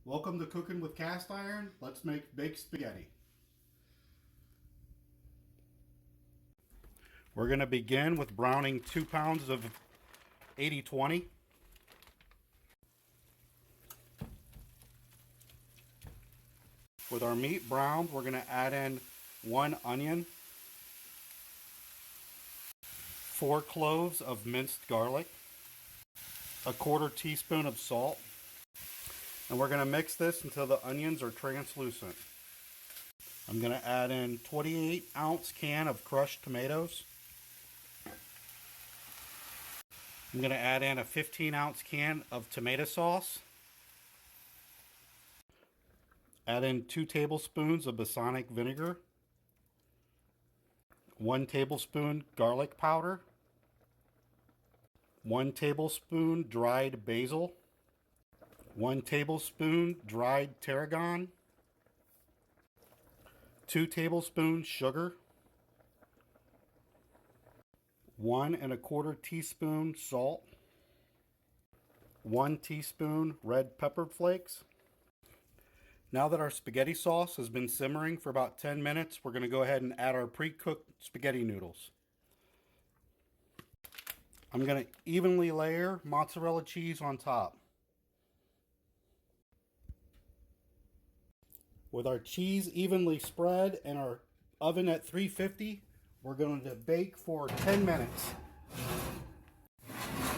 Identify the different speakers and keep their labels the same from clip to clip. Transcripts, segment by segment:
Speaker 1: Welcome to Cooking with Cast Iron. Let's make baked spaghetti. We're going to begin with browning 2 pounds of 80/20. With our meat browned, we're going to add in 1 onion, 4 cloves of minced garlic, a 1/4 teaspoon of salt, and we're going to mix this until the onions are translucent. I'm going to add in 28-ounce can of crushed tomatoes. I'm going to add in a 15-ounce can of tomato sauce. Add in 2 tablespoons of balsamic vinegar, 1 tablespoon garlic powder, 1 tablespoon dried basil, 1 tablespoon dried tarragon, 2 tablespoons sugar, 1 1/4 teaspoon salt, 1 teaspoon red pepper flakes. Now that our spaghetti sauce has been simmering for about 10 minutes, we're going to go ahead and add our pre-cooked spaghetti noodles. I'm going to evenly layer mozzarella cheese on top. With our cheese evenly spread and our oven at 350, we're going to bake for 10 minutes.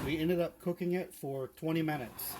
Speaker 1: We ended up cooking it for 20 minutes.